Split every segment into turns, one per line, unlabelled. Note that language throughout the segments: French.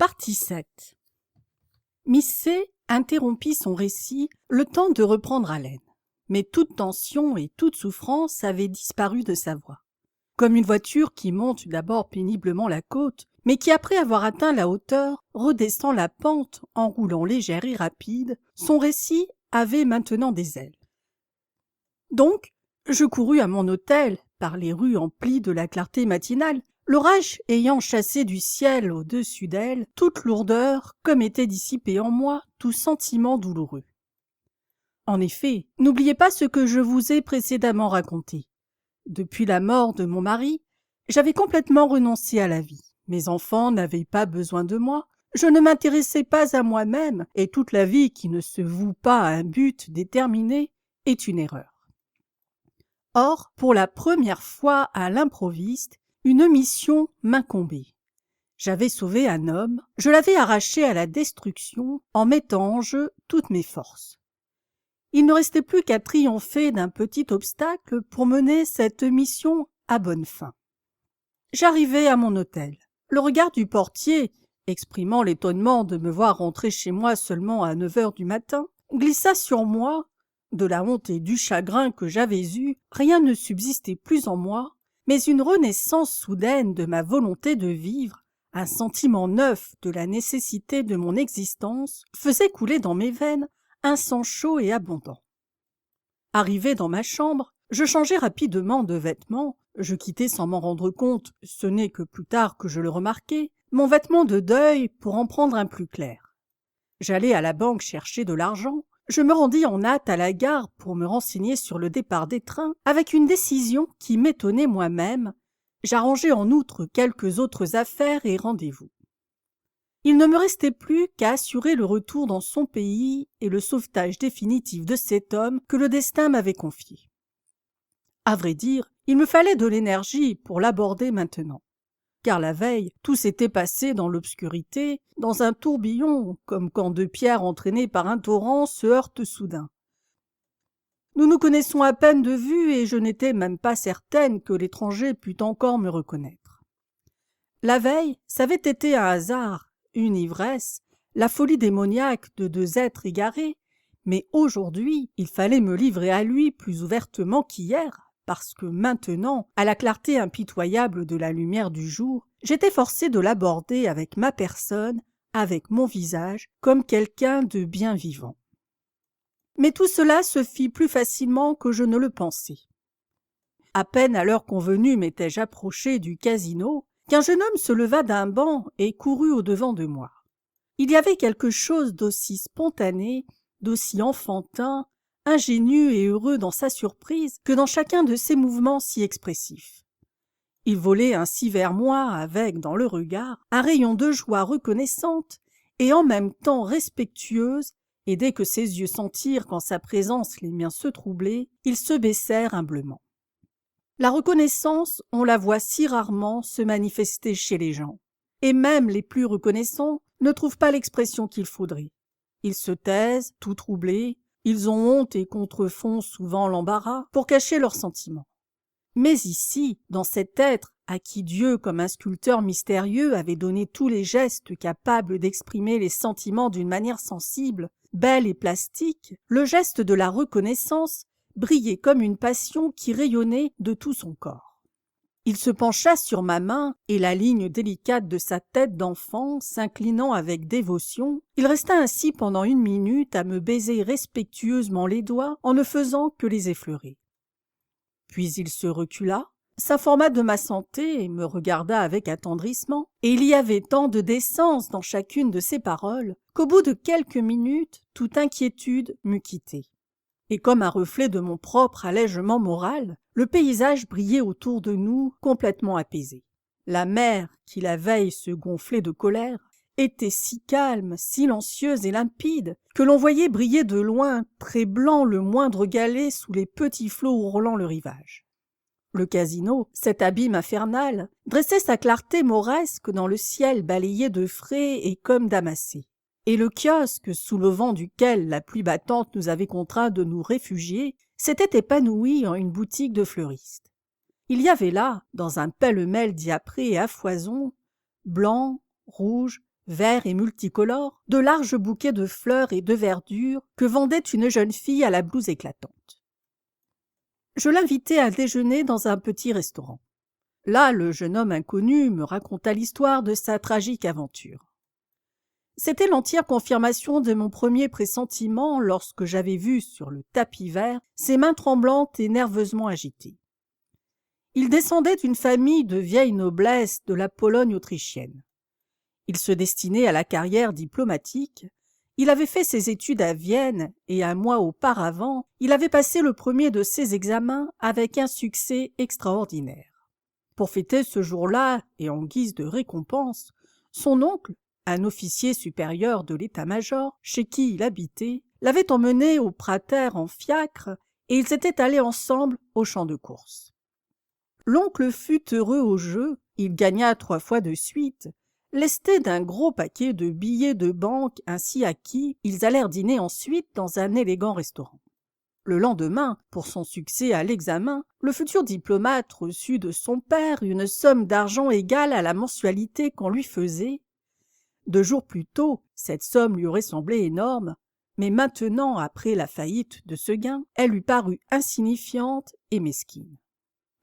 Partie 7. Miss C interrompit son récit le temps de reprendre haleine. Mais toute tension et toute souffrance avaient disparu de sa voix. Comme une voiture qui monte d'abord péniblement la côte, mais qui, après avoir atteint la hauteur, redescend la pente en roulant légère et rapide, son récit avait maintenant des ailes. Donc, je courus à mon hôtel, par les rues emplies de la clarté matinale, l'orage ayant chassé du ciel au-dessus d'elle toute lourdeur, comme était dissipé en moi tout sentiment douloureux. En effet, n'oubliez pas ce que je vous ai précédemment raconté. Depuis la mort de mon mari, j'avais complètement renoncé à la vie. Mes enfants n'avaient pas besoin de moi, je ne m'intéressais pas à moi-même, et toute la vie qui ne se voue pas à un but déterminé est une erreur. Or, pour la première fois à l'improviste, une mission m'incombait. J'avais sauvé un homme, je l'avais arraché à la destruction en mettant en jeu toutes mes forces. Il ne restait plus qu'à triompher d'un petit obstacle pour mener cette mission à bonne fin. J'arrivai à mon hôtel. Le regard du portier, exprimant l'étonnement de me voir rentrer chez moi seulement à 9 heures du matin, glissa sur moi. De la honte et du chagrin que j'avais eus, rien ne subsistait plus en moi, mais une renaissance soudaine de ma volonté de vivre, un sentiment neuf de la nécessité de mon existence faisait couler dans mes veines un sang chaud et abondant. Arrivé dans ma chambre, je changeai rapidement de vêtements, je quittai sans m'en rendre compte, ce n'est que plus tard que je le remarquai, mon vêtement de deuil pour en prendre un plus clair. J'allai à la banque chercher de l'argent, je me rendis en hâte à la gare pour me renseigner sur le départ des trains, avec une décision qui m'étonnait moi-même. J'arrangeai en outre quelques autres affaires et rendez-vous. Il ne me restait plus qu'à assurer le retour dans son pays et le sauvetage définitif de cet homme que le destin m'avait confié. À vrai dire, il me fallait de l'énergie pour l'aborder maintenant. Car la veille, tout s'était passé dans l'obscurité, dans un tourbillon, comme quand deux pierres entraînées par un torrent se heurtent soudain. Nous nous connaissons à peine de vue et je n'étais même pas certaine que l'étranger pût encore me reconnaître. La veille, ça avait été un hasard, une ivresse, la folie démoniaque de deux êtres égarés, mais aujourd'hui, il fallait me livrer à lui plus ouvertement qu'hier, parce que maintenant, à la clarté impitoyable de la lumière du jour, j'étais forcée de l'aborder avec ma personne, avec mon visage, comme quelqu'un de bien vivant. Mais tout cela se fit plus facilement que je ne le pensais. À peine à l'heure convenue m'étais-je approché du casino, qu'un jeune homme se leva d'un banc et courut au-devant de moi. Il y avait quelque chose d'aussi spontané, d'aussi enfantin, ingénu et heureux dans sa surprise que dans chacun de ses mouvements si expressifs. Il volait ainsi vers moi avec, dans le regard, un rayon de joie reconnaissante et en même temps respectueuse, et dès que ses yeux sentirent qu'en sa présence les miens se troublaient, ils se baissèrent humblement. La reconnaissance, on la voit si rarement se manifester chez les gens, et même les plus reconnaissants ne trouvent pas l'expression qu'il faudrait. Ils se taisent, tout troublés, ils ont honte et contrefont souvent l'embarras pour cacher leurs sentiments. Mais ici, dans cet être à qui Dieu, comme un sculpteur mystérieux, avait donné tous les gestes capables d'exprimer les sentiments d'une manière sensible, belle et plastique, le geste de la reconnaissance brillait comme une passion qui rayonnait de tout son corps. Il se pencha sur ma main, et la ligne délicate de sa tête d'enfant s'inclinant avec dévotion, il resta ainsi pendant 1 minute à me baiser respectueusement les doigts en ne faisant que les effleurer. Puis il se recula, s'informa de ma santé et me regarda avec attendrissement, et il y avait tant de décence dans chacune de ses paroles qu'au bout de quelques minutes, toute inquiétude m'eut quitté. Et comme un reflet de mon propre allègement moral, le paysage brillait autour de nous complètement apaisé. La mer, qui la veille se gonflait de colère, était si calme, silencieuse et limpide que l'on voyait briller de loin, très blanc le moindre galet sous les petits flots ourlant le rivage. Le casino, cet abîme infernal, dressait sa clarté mauresque dans le ciel balayé de frais et comme damassé. Et le kiosque, sous le vent duquel la pluie battante nous avait contraints de nous réfugier, s'était épanoui en une boutique de fleuriste. Il y avait là, dans un pêle-mêle diapré et à foison, blanc, rouge, verts et multicolores, de larges bouquets de fleurs et de verdure que vendait une jeune fille à la blouse éclatante. Je l'invitai à déjeuner dans un petit restaurant. Là, le jeune homme inconnu me raconta l'histoire de sa tragique aventure. C'était l'entière confirmation de mon premier pressentiment lorsque j'avais vu sur le tapis vert ses mains tremblantes et nerveusement agitées. Il descendait d'une famille de vieille noblesse de la Pologne autrichienne. Il se destinait à la carrière diplomatique. Il avait fait ses études à Vienne et un mois auparavant, il avait passé le premier de ses examens avec un succès extraordinaire. Pour fêter ce jour-là et en guise de récompense, son oncle, un officier supérieur de l'état-major chez qui il habitait, l'avait emmené au Prater en fiacre et ils étaient allés ensemble au champ de course. L'oncle fut heureux au jeu, il gagna 3 fois de suite, lesté d'un gros paquet de billets de banque ainsi acquis, ils allèrent dîner ensuite dans un élégant restaurant. Le lendemain, pour son succès à l'examen, le futur diplomate reçut de son père une somme d'argent égale à la mensualité qu'on lui faisait. 2 jours plus tôt, cette somme lui aurait semblé énorme, mais maintenant, après la faillite de ce gain, elle lui parut insignifiante et mesquine.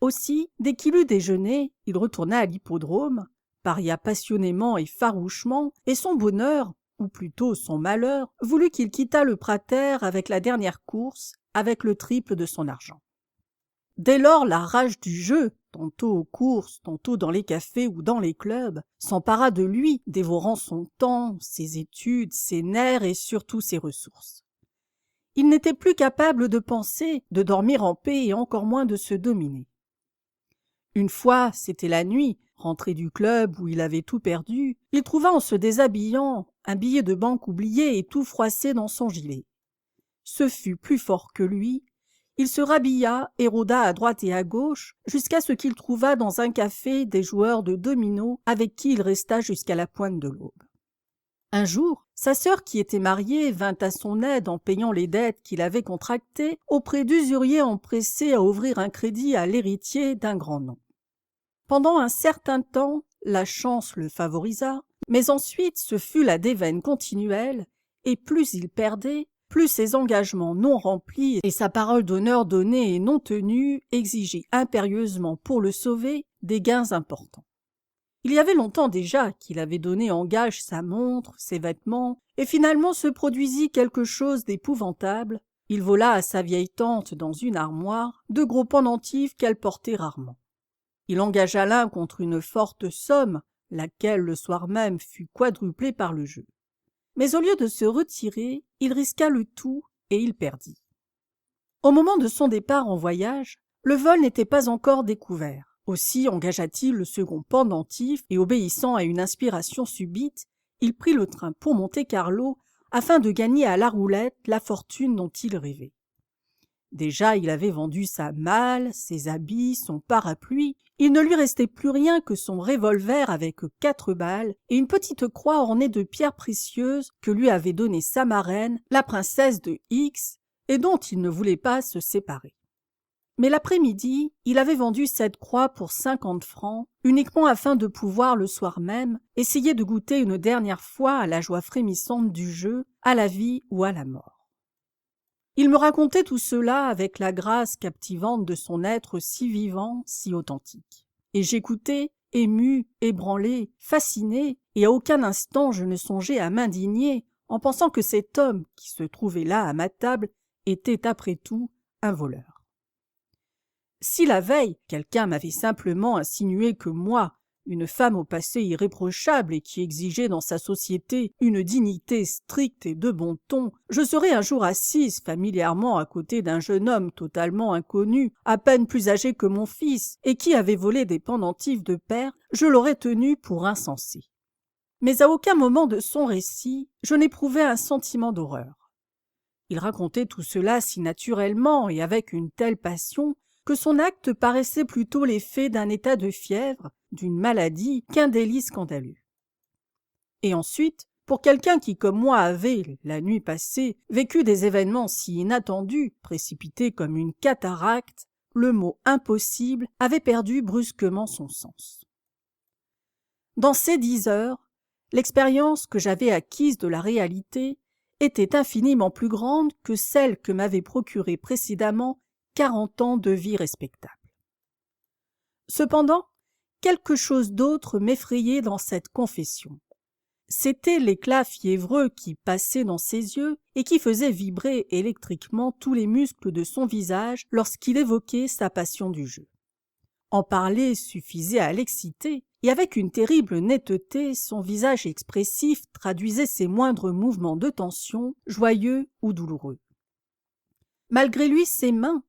Aussi, dès qu'il eut déjeuné, il retourna à l'hippodrome, paria passionnément et farouchement, et son bonheur, ou plutôt son malheur, voulut qu'il quittât le Prater avec la dernière course, avec le triple de son argent. Dès lors, la rage du jeu, tantôt aux courses, tantôt dans les cafés ou dans les clubs, s'empara de lui, dévorant son temps, ses études, ses nerfs et surtout ses ressources. Il n'était plus capable de penser, de dormir en paix et encore moins de se dominer. Une fois, c'était la nuit, rentré du club où il avait tout perdu, il trouva en se déshabillant un billet de banque oublié et tout froissé dans son gilet. Ce fut plus fort que lui, il se rhabilla et rôda à droite et à gauche jusqu'à ce qu'il trouva dans un café des joueurs de dominos avec qui il resta jusqu'à la pointe de l'aube. Un jour, sa sœur qui était mariée vint à son aide en payant les dettes qu'il avait contractées auprès d'usuriers empressés à ouvrir un crédit à l'héritier d'un grand nom. Pendant un certain temps, la chance le favorisa, mais ensuite ce fut la déveine continuelle, et plus il perdait, plus ses engagements non remplis et sa parole d'honneur donnée et non tenue exigeaient impérieusement pour le sauver des gains importants. Il y avait longtemps déjà qu'il avait donné en gage sa montre, ses vêtements, et finalement se produisit quelque chose d'épouvantable. Il vola à sa vieille tante dans une armoire 2 gros pendentifs qu'elle portait rarement. Il engagea l'un contre une forte somme, laquelle le soir même fut quadruplée par le jeu. Mais au lieu de se retirer, il risqua le tout et il perdit. Au moment de son départ en voyage, le vol n'était pas encore découvert. Aussi engagea-t-il le second pendentif et, obéissant à une inspiration subite, il prit le train pour Monte-Carlo afin de gagner à la roulette la fortune dont il rêvait. Déjà, il avait vendu sa malle, ses habits, son parapluie. Il ne lui restait plus rien que son revolver avec 4 balles et une petite croix ornée de pierres précieuses que lui avait donnée sa marraine, la princesse de X, et dont il ne voulait pas se séparer. Mais l'après-midi, il avait vendu cette croix pour 50 francs, uniquement afin de pouvoir, le soir même, essayer de goûter une dernière fois à la joie frémissante du jeu, à la vie ou à la mort. Il me racontait tout cela avec la grâce captivante de son être si vivant, si authentique. Et j'écoutais, ému, ébranlé, fasciné, et à aucun instant je ne songeais à m'indigner en pensant que cet homme qui se trouvait là à ma table était après tout un voleur. Si la veille, quelqu'un m'avait simplement insinué que moi, une femme au passé irréprochable et qui exigeait dans sa société une dignité stricte et de bon ton, je serais un jour assise familièrement à côté d'un jeune homme totalement inconnu, à peine plus âgé que mon fils, et qui avait volé des pendentifs de père, je l'aurais tenu pour insensé. Mais à aucun moment de son récit, je n'éprouvais un sentiment d'horreur. Il racontait tout cela si naturellement et avec une telle passion que son acte paraissait plutôt l'effet d'un état de fièvre, d'une maladie, qu'un délit scandaleux. Et ensuite, pour quelqu'un qui, comme moi, avait, la nuit passée, vécu des événements si inattendus, précipités comme une cataracte, le mot « impossible » avait perdu brusquement son sens. Dans ces 10 heures, L'expérience que j'avais acquise de la réalité était infiniment plus grande que celle que m'avaient procurée précédemment 40 ans de vie respectable. Cependant, quelque chose d'autre m'effrayait dans cette confession. C'était l'éclat fiévreux qui passait dans ses yeux et qui faisait vibrer électriquement tous les muscles de son visage lorsqu'il évoquait sa passion du jeu. En parler suffisait à l'exciter, et avec une terrible netteté, son visage expressif traduisait ses moindres mouvements de tension, joyeux ou douloureux. Malgré lui, ses mains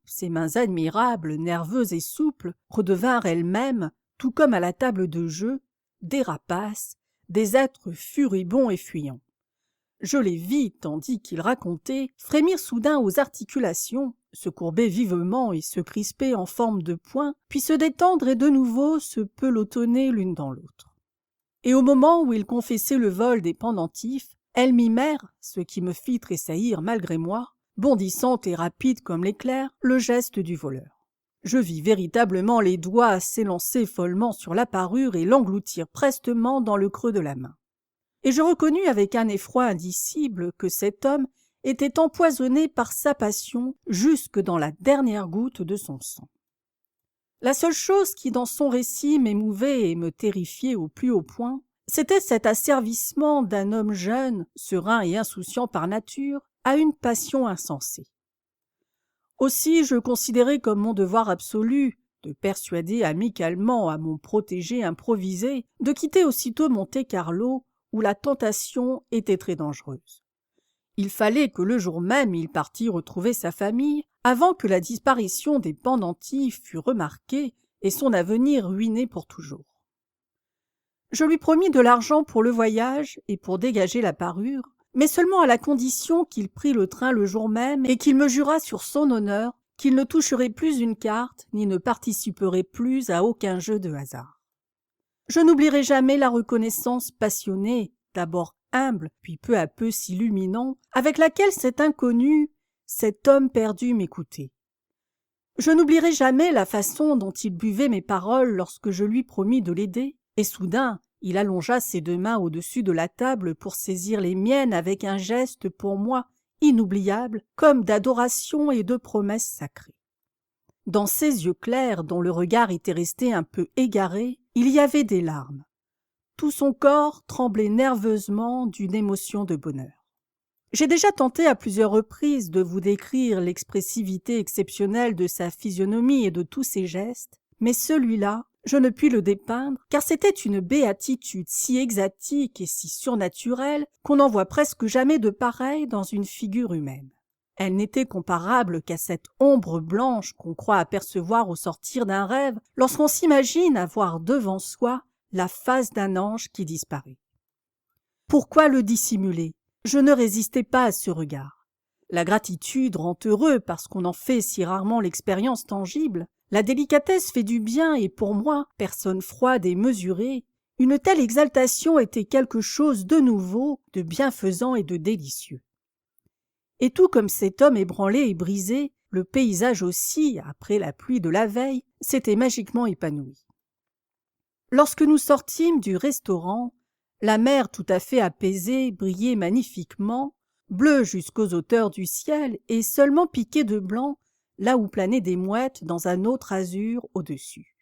admirables, nerveuses et souples, redevinrent elles-mêmes, tout comme à la table de jeu, des rapaces, des êtres furibonds et fuyants. Je les vis, tandis qu'il racontait, frémir soudain aux articulations, se courber vivement et se crisper en forme de poing, puis se détendre et de nouveau se pelotonner l'une dans l'autre. Et au moment où il confessait le vol des pendentifs, elles mimèrent, ce qui me fit tressaillir malgré moi, bondissant et rapide comme l'éclair, le geste du voleur. Je vis véritablement les doigts s'élancer follement sur la parure et l'engloutir prestement dans le creux de la main. Et je reconnus avec un effroi indicible que cet homme était empoisonné par sa passion jusque dans la dernière goutte de son sang. La seule chose qui dans son récit m'émouvait et me terrifiait au plus haut point, c'était cet asservissement d'un homme jeune, serein et insouciant par nature, à une passion insensée. Aussi je considérais comme mon devoir absolu de persuader amicalement à mon protégé improvisé de quitter aussitôt Monte-Carlo, où la tentation était très dangereuse. Il fallait que le jour même il partît retrouver sa famille, avant que la disparition des pendentifs fût remarquée et son avenir ruiné pour toujours. Je lui promis de l'argent pour le voyage et pour dégager la parure, mais seulement à la condition qu'il prît le train le jour même et qu'il me jurât sur son honneur qu'il ne toucherait plus une carte ni ne participerait plus à aucun jeu de hasard. Je n'oublierai jamais la reconnaissance passionnée, d'abord humble, puis peu à peu s'illuminant, avec laquelle cet inconnu, cet homme perdu m'écoutait. Je n'oublierai jamais la façon dont il buvait mes paroles lorsque je lui promis de l'aider, et soudain il allongea ses deux mains au-dessus de la table pour saisir les miennes avec un geste pour moi inoubliable, comme d'adoration et de promesse sacrée. Dans ses yeux clairs, dont le regard était resté un peu égaré, il y avait des larmes. Tout son corps tremblait nerveusement d'une émotion de bonheur. J'ai déjà tenté à plusieurs reprises de vous décrire l'expressivité exceptionnelle de sa physionomie et de tous ses gestes, mais celui-là, je ne puis le dépeindre, car c'était une béatitude si extatique et si surnaturelle qu'on n'en voit presque jamais de pareille dans une figure humaine. Elle n'était comparable qu'à cette ombre blanche qu'on croit apercevoir au sortir d'un rêve lorsqu'on s'imagine avoir devant soi la face d'un ange qui disparaît. Pourquoi le dissimuler? Je ne résistais pas à ce regard. La gratitude rend heureux parce qu'on en fait si rarement l'expérience tangible. La délicatesse fait du bien et pour moi, personne froide et mesurée, une telle exaltation était quelque chose de nouveau, de bienfaisant et de délicieux. Et tout comme cet homme ébranlé et brisé, le paysage aussi, après la pluie de la veille, s'était magiquement épanoui. Lorsque nous sortîmes du restaurant, la mer tout à fait apaisée brillait magnifiquement, bleue jusqu'aux hauteurs du ciel et seulement piquée de blanc là où planaient des mouettes dans un autre azur au-dessus.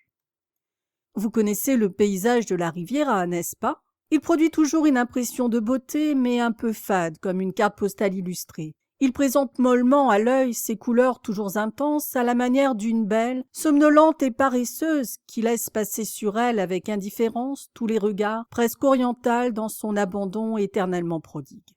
Vous connaissez le paysage de la Riviera, n'est-ce pas? Il produit toujours une impression de beauté, mais un peu fade, comme une carte postale illustrée. Il présente mollement à l'œil ses couleurs toujours intenses, à la manière d'une belle, somnolente et paresseuse, qui laisse passer sur elle avec indifférence tous les regards, presque orientales dans son abandon éternellement prodigue.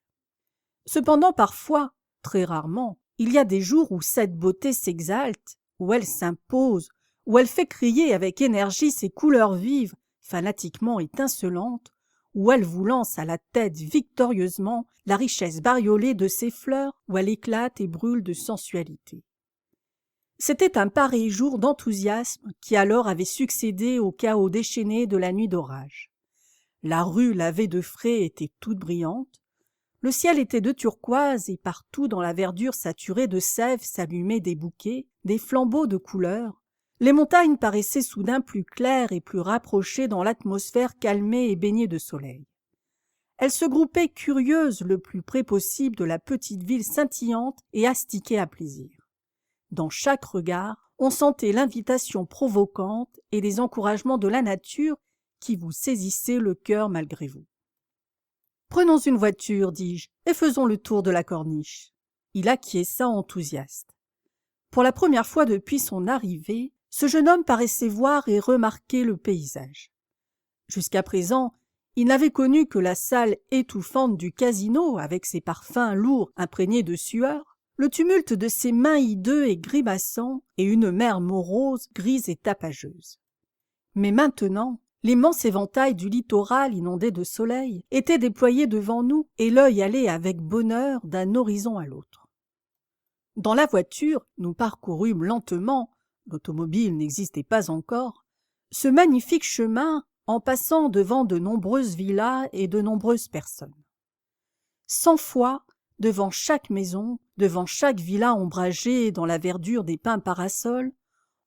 Cependant, parfois, très rarement, il y a des jours où cette beauté s'exalte, où elle s'impose, où elle fait crier avec énergie ses couleurs vives, fanatiquement étincelantes, où elle vous lance à la tête victorieusement la richesse bariolée de ses fleurs, où elle éclate et brûle de sensualité. C'était un pareil jour d'enthousiasme qui alors avait succédé au chaos déchaîné de la nuit d'orage. La rue lavée de frais était toute brillante, le ciel était de turquoise et partout dans la verdure saturée de sève s'allumaient des bouquets, des flambeaux de couleurs. Les montagnes paraissaient soudain plus claires et plus rapprochées dans l'atmosphère calmée et baignée de soleil. elles se groupaient curieuses le plus près possible de la petite ville scintillante et astiquée à plaisir. Dans chaque regard, on sentait l'invitation provocante et les encouragements de la nature qui vous saisissaient le cœur malgré vous. « Prenons une voiture, dis-je, et faisons le tour de la corniche. » Il acquiesça enthousiaste. Pour la première fois depuis son arrivée, ce jeune homme paraissait voir et remarquer le paysage. Jusqu'à présent, il n'avait connu que la salle étouffante du casino avec ses parfums lourds imprégnés de sueur, le tumulte de ses mains hideux et grimaçants et une mer morose, grise et tapageuse. Mais maintenant, l'immense éventail du littoral inondé de soleil était déployé devant nous et l'œil allait avec bonheur d'un horizon à l'autre. Dans la voiture, nous parcourûmes lentement, l'automobile n'existait pas encore, ce magnifique chemin en passant devant de nombreuses villas et de nombreuses personnes. 100 fois, devant chaque maison, devant chaque villa ombragée dans la verdure des pins parasols,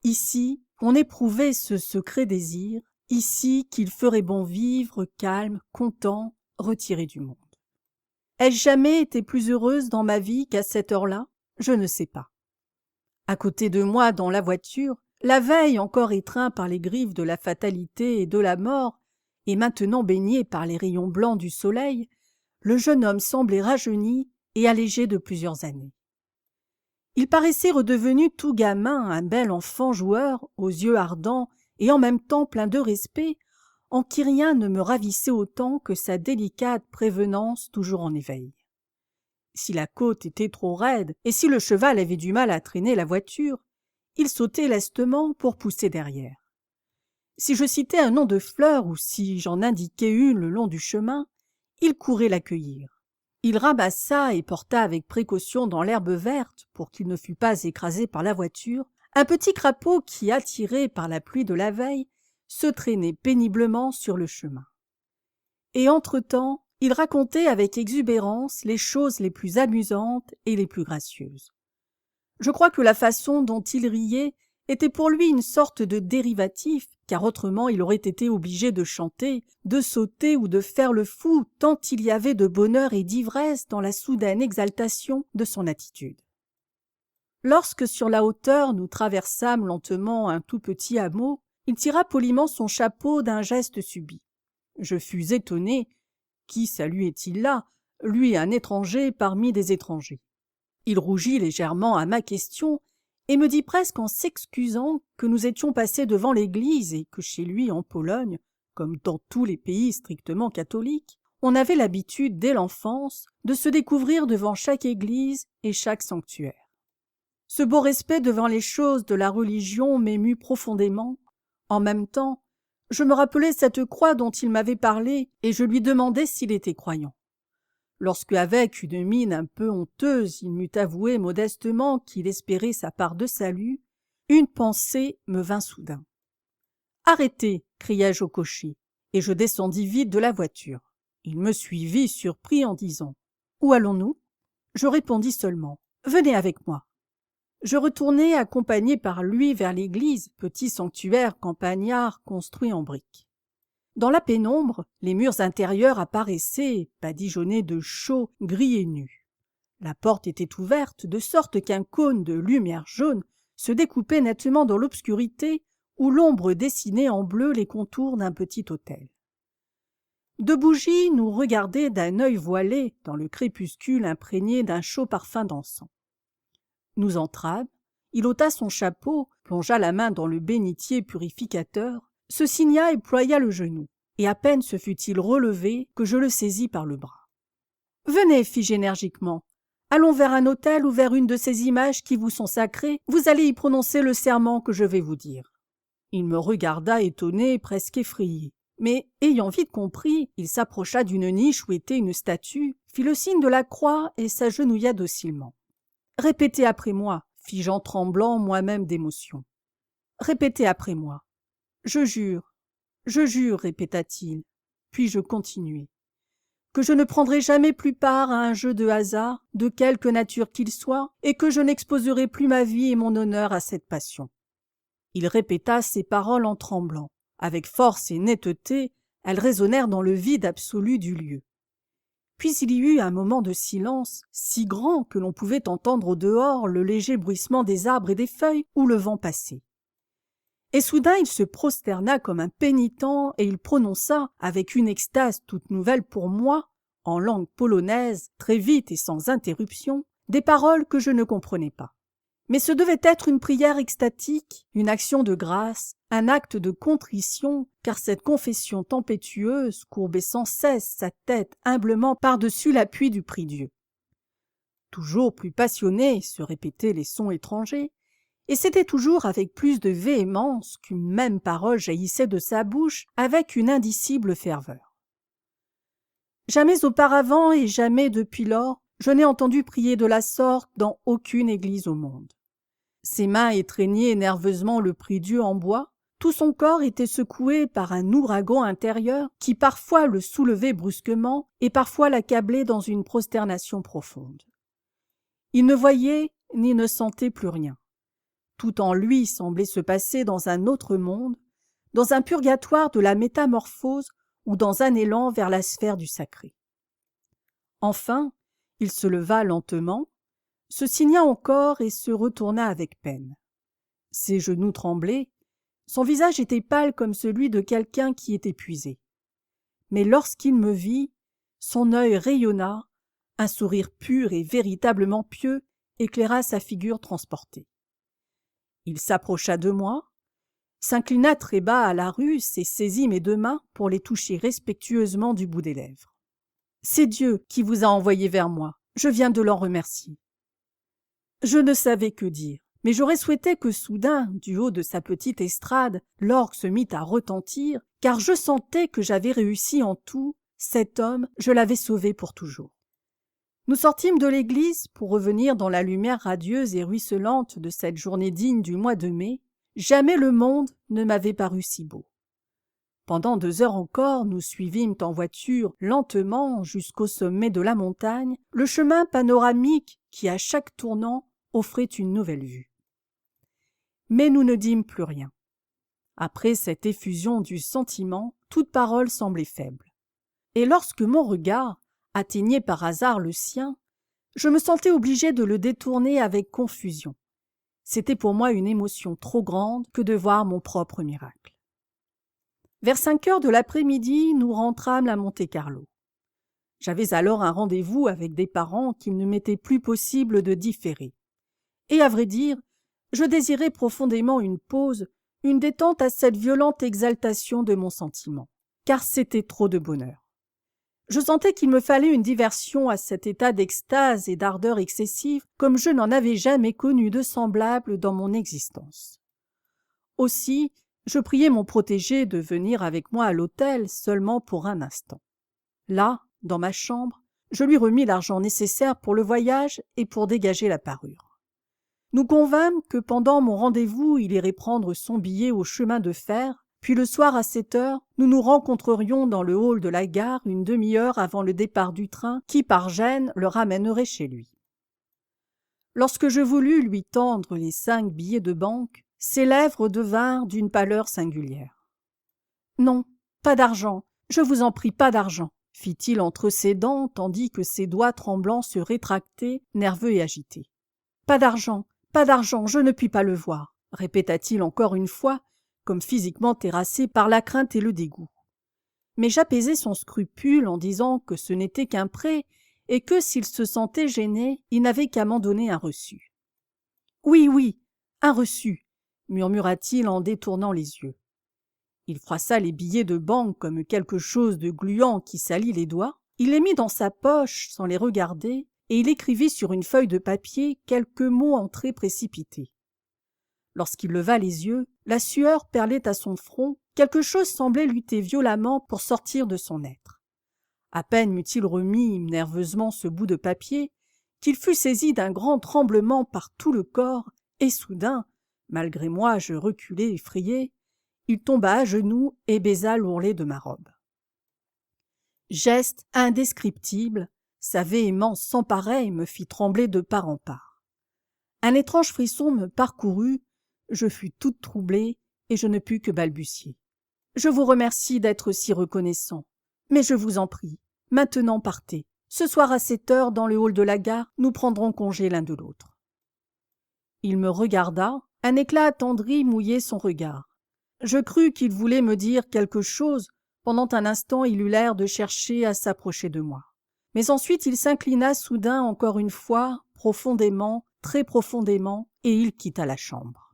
ici, on éprouvait ce secret désir, ici qu'il ferait bon vivre, calme, content, retiré du monde. Ai-je jamais été plus heureuse dans ma vie qu'à cette heure-là ? Je ne sais pas. À côté de moi, dans la voiture, la veille encore étreint par les griffes de la fatalité et de la mort, et maintenant baigné par les rayons blancs du soleil, le jeune homme semblait rajeuni et allégé de plusieurs années. Il paraissait redevenu tout gamin, un bel enfant joueur, aux yeux ardents et en même temps plein de respect, en qui rien ne me ravissait autant que sa délicate prévenance toujours en éveil. Si la côte était trop raide et si le cheval avait du mal à traîner la voiture, il sautait lestement pour pousser derrière. Si je citais un nom de fleur ou si j'en indiquais une le long du chemin, il courait l'accueillir. Il ramassa et porta avec précaution dans l'herbe verte, pour qu'il ne fût pas écrasé par la voiture, un petit crapaud qui, attiré par la pluie de la veille, se traînait péniblement sur le chemin. Et entre-temps, il racontait avec exubérance les choses les plus amusantes et les plus gracieuses. Je crois que la façon dont il riait était pour lui une sorte de dérivatif, car autrement il aurait été obligé de chanter, de sauter ou de faire le fou, tant il y avait de bonheur et d'ivresse dans la soudaine exaltation de son attitude. Lorsque sur la hauteur nous traversâmes lentement un tout petit hameau, il tira poliment son chapeau d'un geste subit. Je fus étonné. Qui saluait-il là, lui un étranger parmi des étrangers? Il rougit légèrement à ma question et me dit presque en s'excusant que nous étions passés devant l'église et que chez lui en Pologne, comme dans tous les pays strictement catholiques, on avait l'habitude dès l'enfance de se découvrir devant chaque église et chaque sanctuaire. Ce beau respect devant les choses de la religion m'émut profondément. En même temps, je me rappelais cette croix dont il m'avait parlé et je lui demandai s'il était croyant. Lorsque, avec une mine un peu honteuse, il m'eut avoué modestement qu'il espérait sa part de salut, une pensée me vint soudain. « Arrêtez !» criai-je au cocher, et je descendis vite de la voiture. Il me suivit, surpris, en disant « Où allons-nous » Je répondis seulement « Venez avec moi ». Je retournai accompagné par lui vers l'église, petit sanctuaire campagnard construit en briques. Dans la pénombre, les murs intérieurs apparaissaient, badigeonnés de chaux gris et nus. La porte était ouverte, de sorte qu'un cône de lumière jaune se découpait nettement dans l'obscurité où l'ombre dessinait en bleu les contours d'un petit autel. Deux bougies nous regardaient d'un œil voilé dans le crépuscule imprégné d'un chaud parfum d'encens. Nous entrâmes, il ôta son chapeau, plongea la main dans le bénitier purificateur, se signa et ploya le genou, et à peine se fut-il relevé que je le saisis par le bras. « Venez, fis-je énergiquement, allons vers un autel ou vers une de ces images qui vous sont sacrées, vous allez y prononcer le serment que je vais vous dire. » Il me regarda étonné, presque effrayé, mais, ayant vite compris, il s'approcha d'une niche où était une statue, fit le signe de la croix et s'agenouilla docilement. « Répétez après moi, » fis-je en tremblant moi-même d'émotion. « Répétez après moi. »« je jure, répéta-t-il, puis je continuai. « Que je ne prendrai jamais plus part à un jeu de hasard, de quelque nature qu'il soit, et que je n'exposerai plus ma vie et mon honneur à cette passion. » Il répéta ces paroles en tremblant. Avec force et netteté, elles résonnèrent dans le vide absolu du lieu. Puis il y eut un moment de silence, si grand que l'on pouvait entendre au dehors le léger bruissement des arbres et des feuilles où le vent passait. Et soudain il se prosterna comme un pénitent et il prononça, avec une extase toute nouvelle pour moi, en langue polonaise, très vite et sans interruption, des paroles que je ne comprenais pas. Mais ce devait être une prière extatique, une action de grâce, un acte de contrition, car cette confession tempétueuse courbait sans cesse sa tête humblement par-dessus l'appui du prie-Dieu. Toujours plus passionnés se répétaient les sons étrangers, et c'était toujours avec plus de véhémence qu'une même parole jaillissait de sa bouche avec une indicible ferveur. Jamais auparavant et jamais depuis lors, je n'ai entendu prier de la sorte dans aucune église au monde. Ses mains étreignaient nerveusement le prie-Dieu en bois, tout son corps était secoué par un ouragan intérieur qui parfois le soulevait brusquement et parfois l'accablait dans une prosternation profonde. Il ne voyait ni ne sentait plus rien. Tout en lui semblait se passer dans un autre monde, dans un purgatoire de la métamorphose ou dans un élan vers la sphère du sacré. Enfin, il se leva lentement, se signa encore et se retourna avec peine. Ses genoux tremblaient, son visage était pâle comme celui de quelqu'un qui est épuisé. Mais lorsqu'il me vit, son œil rayonna, un sourire pur et véritablement pieux éclaira sa figure transportée. Il s'approcha de moi, s'inclina très bas à la russe et saisit mes 2 mains pour les toucher respectueusement du bout des lèvres. « C'est Dieu qui vous a envoyé vers moi, je viens de l'en remercier. » Je ne savais que dire, mais j'aurais souhaité que soudain, du haut de sa petite estrade, l'orgue se mit à retentir, car je sentais que j'avais réussi en tout, cet homme, je l'avais sauvé pour toujours. Nous sortîmes de l'église pour revenir dans la lumière radieuse et ruisselante de cette journée digne du mois de mai. Jamais le monde ne m'avait paru si beau. Pendant 2 heures encore, nous suivîmes en voiture lentement jusqu'au sommet de la montagne, le chemin panoramique qui, à chaque tournant, offrait une nouvelle vue. Mais nous ne dîmes plus rien. Après cette effusion du sentiment, toute parole semblait faible. Et lorsque mon regard atteignait par hasard le sien, je me sentais obligé de le détourner avec confusion. C'était pour moi une émotion trop grande que de voir mon propre miracle. Vers 5 heures de l'après-midi, nous rentrâmes à Monte-Carlo. J'avais alors un rendez-vous avec des parents qu'il ne m'était plus possible de différer. Et à vrai dire, je désirais profondément une pause, une détente à cette violente exaltation de mon sentiment, car c'était trop de bonheur. Je sentais qu'il me fallait une diversion à cet état d'extase et d'ardeur excessive comme je n'en avais jamais connu de semblable dans mon existence. Aussi, je priai mon protégé de venir avec moi à l'hôtel seulement pour un instant. Là, dans ma chambre, je lui remis l'argent nécessaire pour le voyage et pour dégager la parure. Nous convînmes que pendant mon rendez-vous, il irait prendre son billet au chemin de fer, puis le soir à 7 heures, nous nous rencontrerions dans le hall de la gare une demi-heure avant le départ du train qui, par Gênes, le ramènerait chez lui. Lorsque je voulus lui tendre les 5 billets de banque, ses lèvres devinrent d'une pâleur singulière. « Non, pas d'argent, je vous en prie, pas d'argent !» fit-il entre ses dents, tandis que ses doigts tremblants se rétractaient, nerveux et agités. « Pas d'argent, je ne puis pas le voir !» répéta-t-il encore une fois, comme physiquement terrassé par la crainte et le dégoût. Mais j'apaisai son scrupule en disant que ce n'était qu'un prêt et que, s'il se sentait gêné, il n'avait qu'à m'en donner un reçu. « Oui, un reçu !» murmura-t-il en détournant les yeux. Il froissa les billets de banque comme quelque chose de gluant qui salit les doigts, il les mit dans sa poche sans les regarder, et il écrivit sur une feuille de papier quelques mots en traits précipités. Lorsqu'il leva les yeux, la sueur perlait à son front, quelque chose semblait lutter violemment pour sortir de son être. À peine m'eut-il remis nerveusement ce bout de papier, qu'il fut saisi d'un grand tremblement par tout le corps, et soudain, malgré moi je reculai effrayé, il tomba à genoux et baisa l'ourlet de ma robe. Geste indescriptible, sa véhémence sans pareille me fit trembler de part en part. Un étrange frisson me parcourut, je fus toute troublée et je ne pus que balbutier. « Je vous remercie d'être si reconnaissant, mais je vous en prie, maintenant partez, Ce soir à 7 heures, dans le hall de la gare, nous prendrons congé l'un de l'autre. » Il me regarda, un éclat attendri mouillait son regard. Je crus qu'il voulait me dire quelque chose. Pendant un instant, il eut l'air de chercher à s'approcher de moi. Mais ensuite, il s'inclina soudain encore une fois, profondément, très profondément, et il quitta la chambre.